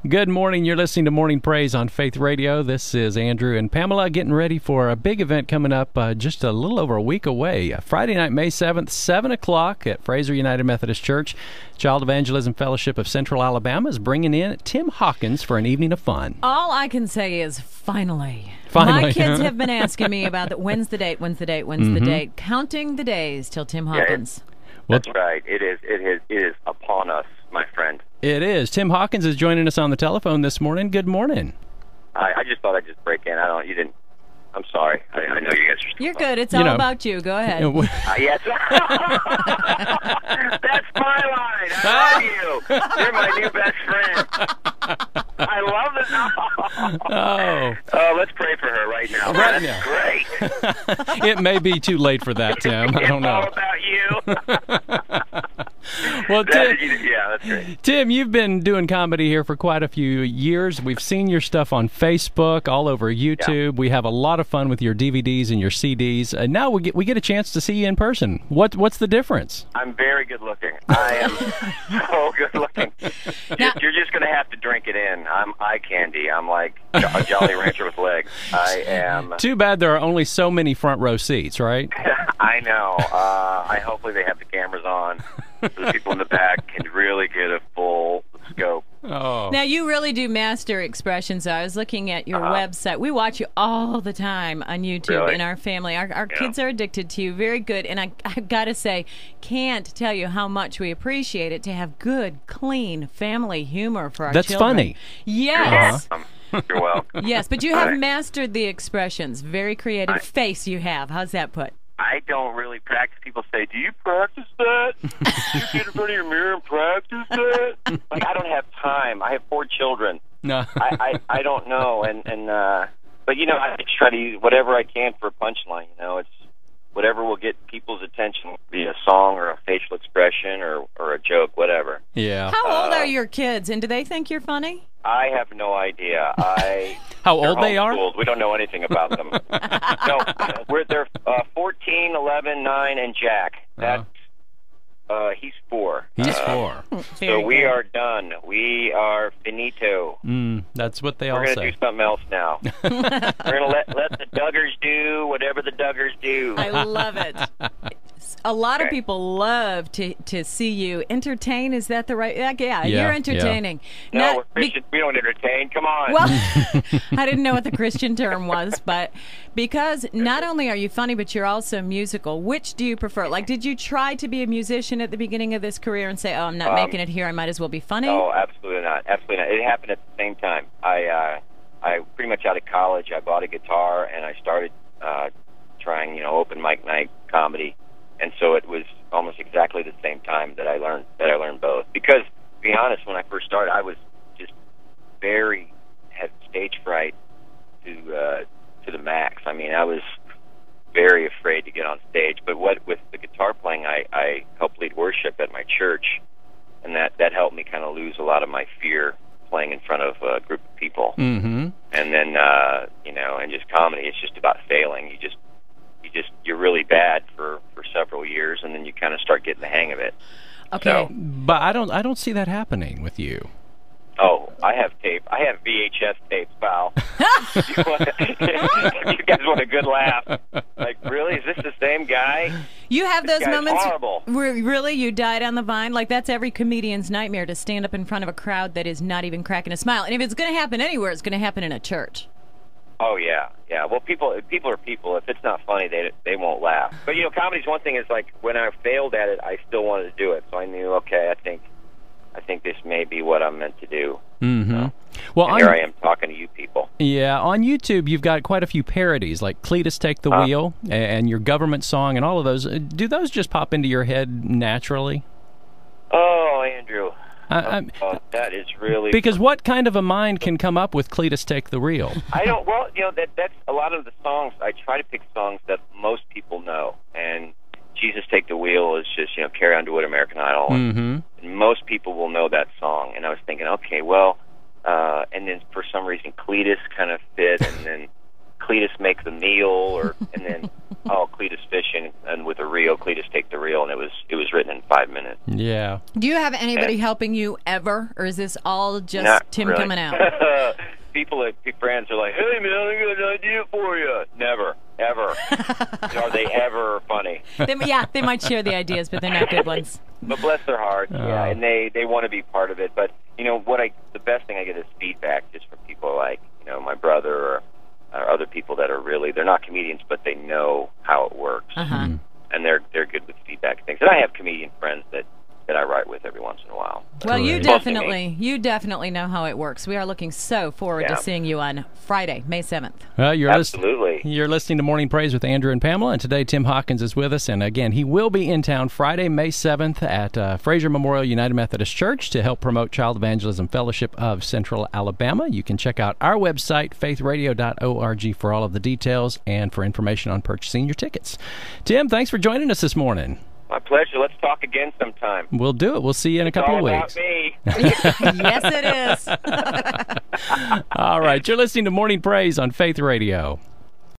Good morning. You're listening to Morning Praise on Faith Radio. This is Andrew and Pamela getting ready for a big event coming up just a little over a week away. Friday night, May 7th, 7 o'clock at Fraser United Methodist Church. Child Evangelism Fellowship of Central Alabama is bringing in Tim Hawkins for an evening of fun. All I can say is finally. Finally. My kids have been asking me about that. When's the date? When's the date? When's the date? Counting the days till Tim Hawkins. That's right. It is upon us, my friend. It is. Tim Hawkins is joining us on the telephone this morning. Good morning. I just thought I'd just break in. I'm sorry. I know you guys are still You're good. It's all about you. Go ahead. Yes. That's my line. I love you. You're my new best friend. I love it. Oh, let's pray for her right now. Right That's great. It may be too late for that, Tim. I don't know. It's all about you. Well, Tim, that's great. Tim, you've been doing comedy here for quite a few years. We've seen your stuff on Facebook, all over YouTube. Yeah. We have a lot of fun with your DVDs and your CDs. And now we get a chance to see you in person. What's the difference? I'm very good looking. I am so good looking. You're just going to have to drink it in. I'm eye candy. I'm like a Jolly Rancher with legs. I am. Too bad there are only so many front row seats, right? I know. Hopefully they have the cameras on so the people in the back can really get a full scope. Oh. Now, you really do master expressions. I was looking at your website. We watch you all the time on YouTube in our family. Our kids are addicted to you. Very good. And I've got to say, can't tell you how much we appreciate it to have good, clean family humor for our children. That's funny. Yes. You're welcome. Yes, but you have mastered the expressions. Very creative face you have. How's that put? I don't really practice. People say, do you practice that? You get in front of your mirror and practice that? Like, I don't have time. I have 4 children. No. I don't know. But, I try to use whatever I can for a punchline. It's whatever will get people's attention, be a song or a facial expression or a joke, whatever. Yeah. How old are your kids, and do they think you're funny? I have no idea. How old they are? We don't know anything about them. They're 14, 11, 9, and Jack. That's he's 4. He's 4. So we are done. We are finito. That's what they all say. We're going to do something else now. We're going to let the Duggars do whatever the Duggars do. I love it. A lot of people love to see you entertain. Is that the right? Yeah, you're entertaining. Yeah. No, we're Christians. We don't entertain. Come on. Well, I didn't know what the Christian term was, but because not only are you funny, but you're also musical. Which do you prefer? Like, did you try to be a musician at the beginning of this career and say, "Oh, I'm not making it here. I might as well be funny"? No, absolutely not. Absolutely not. It happened at the same time. I pretty much out of college, I bought a guitar and I started trying, open mic night comedy. And so it was almost exactly the same time that I learned both. Because, to be honest, when I first started, I was just had stage fright to the max. I mean, I was very afraid to get on stage. But with the guitar playing, I helped lead worship at my church, and that helped me kind of lose a lot of my fear playing in front of a group of people. Mm-hmm. And then, and just comedy, it's just about failing. You're really bad for several years, and then you kind of start getting the hang of it. Okay. But I don't see that happening with you. Oh, I have tape. I have VHS tapes, pal. You guys want a good laugh? Like, really? Is this the same guy? You have those moments horrible. where really you died on the vine? Like, that's every comedian's nightmare, to stand up in front of a crowd that is not even cracking a smile. And if it's going to happen anywhere, it's going to happen in a church. Oh, yeah. Well, people are people. If it's not funny, they won't laugh. But, comedy's one thing. Is like, when I failed at it, I still wanted to do it. So I knew, okay, I think this may be what I'm meant to do. Mm-hmm. Well, here I am talking to you people. Yeah, on YouTube, you've got quite a few parodies, like Cletus Take the Wheel and your government song and all of those. Do those just pop into your head naturally? Oh, Andrew. That is really... Because what kind of a mind can come up with Cletus Take the Wheel? I don't... Well, that's a lot of the songs. I try to pick songs that most people know. And Jesus Take the Wheel is just, Carry On to Wood, American Idol. Mm-hmm. And most people will know that song. And I was thinking, okay, well... and then for some reason, Cletus kind of fit. And then Cletus make the meal, or and then Cletus fishing, and with a reel, Cletus take the reel, and it was written in 5 minutes. Yeah. Do you have anybody helping you ever, or is this all just Not Tim really. coming out? Friends are like, "Hey man, I got an idea for you." Never, ever. Are they ever funny? They might share the ideas, but they're not good ones. But bless their hearts, yeah, and they want to be part of it. But the best thing I get is feedback, just from people like my brother or other people that are they're not comedians, but they know how it works, and they're good with feedback and things. And I have comedian friends that I write with every once in a while. Well, you definitely know how it works. We are looking so forward to seeing you on Friday, May 7th. Absolutely. You're listening to Morning Praise with Andrew and Pamela, and today Tim Hawkins is with us. And again, he will be in town Friday, May 7th at Fraser Memorial United Methodist Church to help promote Child Evangelism Fellowship of Central Alabama. You can check out our website, faithradio.org, for all of the details and for information on purchasing your tickets. Tim, thanks for joining us this morning. My pleasure. Let's talk again sometime. We'll do it. We'll see you in a couple of weeks. It's all about me. Yes, it is. All right. You're listening to Morning Praise on Faith Radio.